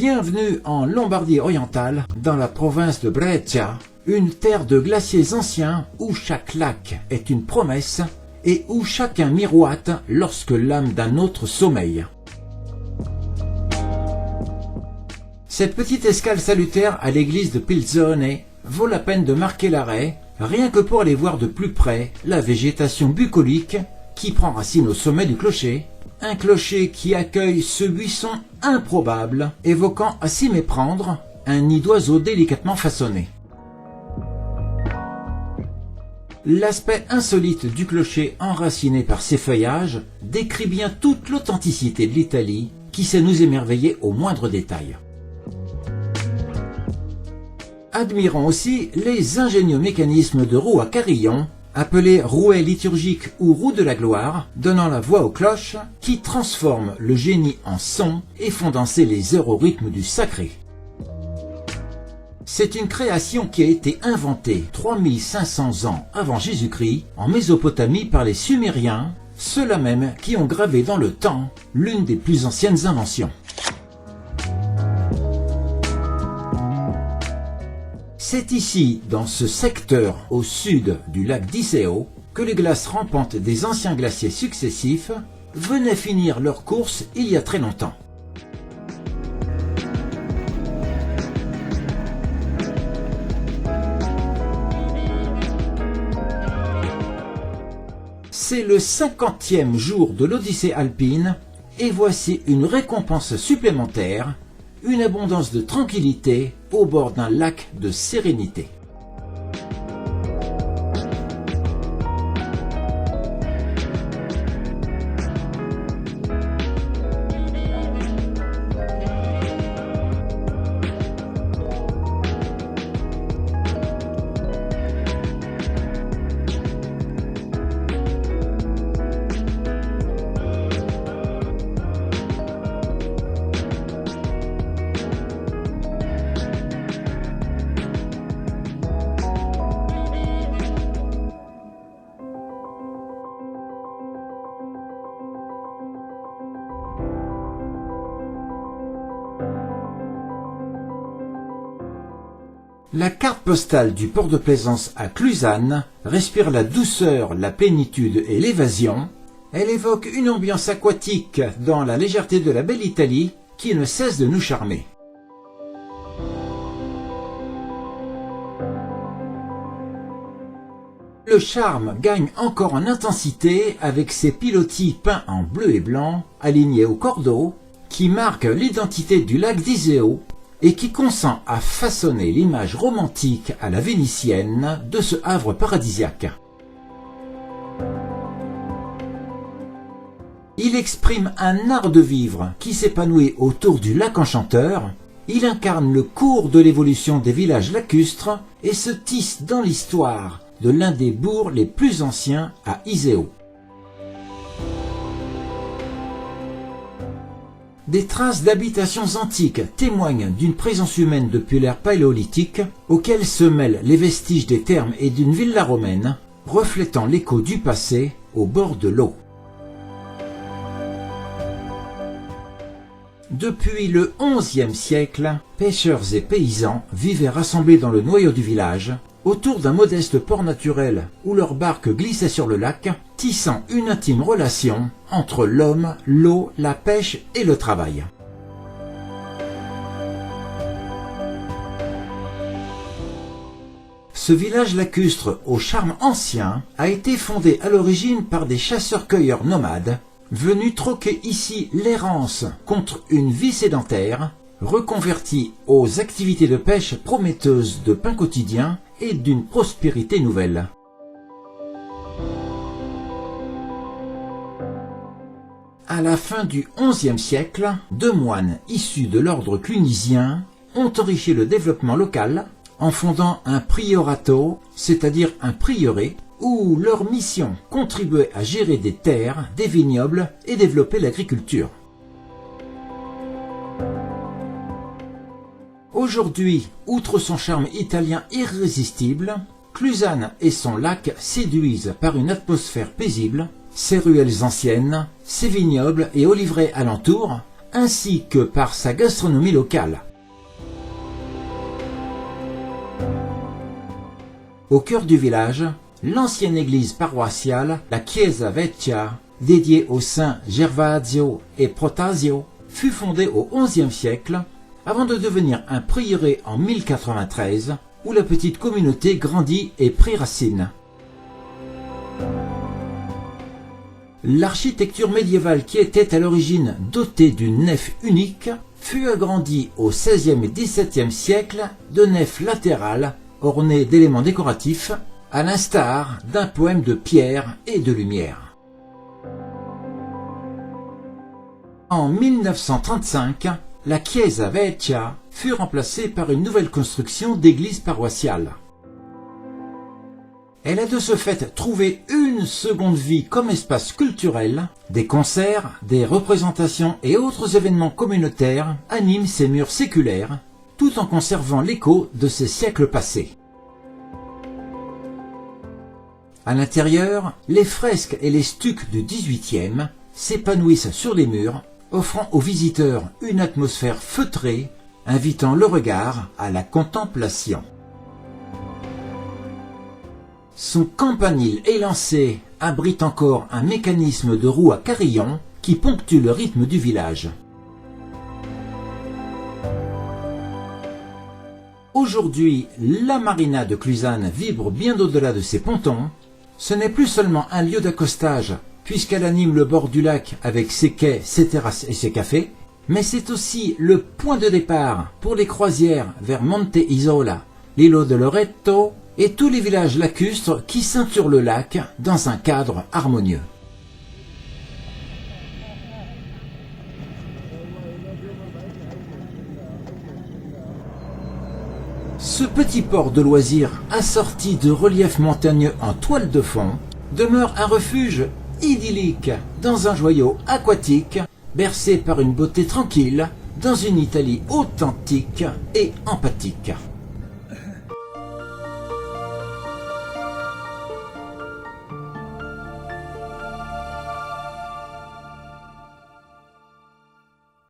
Bienvenue en Lombardie orientale, dans la province de Brescia, une terre de glaciers anciens où chaque lac est une promesse et où chacun miroite lorsque l'âme d'un autre sommeille. Cette petite escale salutaire à l'église de Pilzone vaut la peine de marquer l'arrêt, rien que pour aller voir de plus près la végétation bucolique qui prend racine au sommet du clocher, un clocher qui accueille ce buisson improbable, évoquant à s'y méprendre un nid d'oiseau délicatement façonné. L'aspect insolite du clocher enraciné par ses feuillages décrit bien toute l'authenticité de l'Italie qui sait nous émerveiller au moindre détail. Admirons aussi les ingénieux mécanismes de roues à carillon, appelés rouets liturgiques ou roues de la gloire, donnant la voix aux cloches, qui transforment le génie en son et font danser les heures au rythme du sacré. C'est une création qui a été inventée 3500 ans avant Jésus-Christ en Mésopotamie par les Sumériens, ceux-là même qui ont gravé dans le temps l'une des plus anciennes inventions. C'est ici, dans ce secteur au sud du lac d'Iseo, que les glaces rampantes des anciens glaciers successifs venaient finir leur course il y a très longtemps. C'est le 50e jour de l'Odyssée alpine et voici une récompense supplémentaire, une abondance de tranquillité au bord d'un lac de sérénité. La carte postale du port de plaisance à Clusanne respire la douceur, la plénitude et l'évasion. Elle évoque une ambiance aquatique dans la légèreté de la belle Italie qui ne cesse de nous charmer. Le charme gagne encore en intensité avec ses pilotis peints en bleu et blanc, alignés au cordeau, qui marquent l'identité du lac d'Iseo et qui consent à façonner l'image romantique à la vénitienne de ce havre paradisiaque. Il exprime un art de vivre qui s'épanouit autour du lac enchanteur, il incarne le cours de l'évolution des villages lacustres et se tisse dans l'histoire de l'un des bourgs les plus anciens à Iseo. Des traces d'habitations antiques témoignent d'une présence humaine depuis l'ère paléolithique, auxquelles se mêlent les vestiges des thermes et d'une villa romaine, reflétant l'écho du passé au bord de l'eau. Depuis le XIe siècle, pêcheurs et paysans vivaient rassemblés dans le noyau du village, autour d'un modeste port naturel où leurs barques glissaient sur le lac, tissant une intime relation entre l'homme, l'eau, la pêche et le travail. Ce village lacustre au charme ancien a été fondé à l'origine par des chasseurs-cueilleurs nomades, venus troquer ici l'errance contre une vie sédentaire, reconvertie aux activités de pêche prometteuses de pain quotidien et d'une prospérité nouvelle. À la fin du XIe siècle, deux moines issus de l'ordre clunisien ont enrichi le développement local en fondant un priorato, c'est-à-dire un prieuré, où leur mission contribuait à gérer des terres, des vignobles et développer l'agriculture. Aujourd'hui, outre son charme italien irrésistible, Clusanne et son lac séduisent par une atmosphère paisible, ses ruelles anciennes, ses vignobles et oliveraies alentours, ainsi que par sa gastronomie locale. Au cœur du village, l'ancienne église paroissiale, la Chiesa Vecchia, dédiée aux saints Gervasio et Protasio, fut fondée au XIe siècle avant de devenir un prieuré en 1093 où la petite communauté grandit et prit racine. L'architecture médiévale qui était à l'origine dotée d'une nef unique fut agrandie au XVIe et XVIIe siècle de nefs latérales ornées d'éléments décoratifs, à l'instar d'un poème de pierre et de lumière. En 1935, la Chiesa Vecchia fut remplacée par une nouvelle construction d'église paroissiale. Elle a de ce fait trouvé une seconde vie comme espace culturel. Des concerts, des représentations et autres événements communautaires animent ces murs séculaires, tout en conservant l'écho de ces siècles passés. À l'intérieur, les fresques et les stucs du XVIIIe s'épanouissent sur les murs, offrant aux visiteurs une atmosphère feutrée, invitant le regard à la contemplation. Son campanile élancé abrite encore un mécanisme de roue à carillon qui ponctue le rythme du village. Aujourd'hui, la marina de Cluzane vibre bien au-delà de ses pontons. Ce n'est plus seulement un lieu d'accostage, puisqu'elle anime le bord du lac avec ses quais, ses terrasses et ses cafés, mais c'est aussi le point de départ pour les croisières vers Monte Isola, l'îlot de Loreto et tous les villages lacustres qui ceinturent le lac dans un cadre harmonieux. Ce petit port de loisirs assorti de reliefs montagneux en toile de fond demeure un refuge idyllique dans un joyau aquatique bercé par une beauté tranquille dans une Italie authentique et empathique.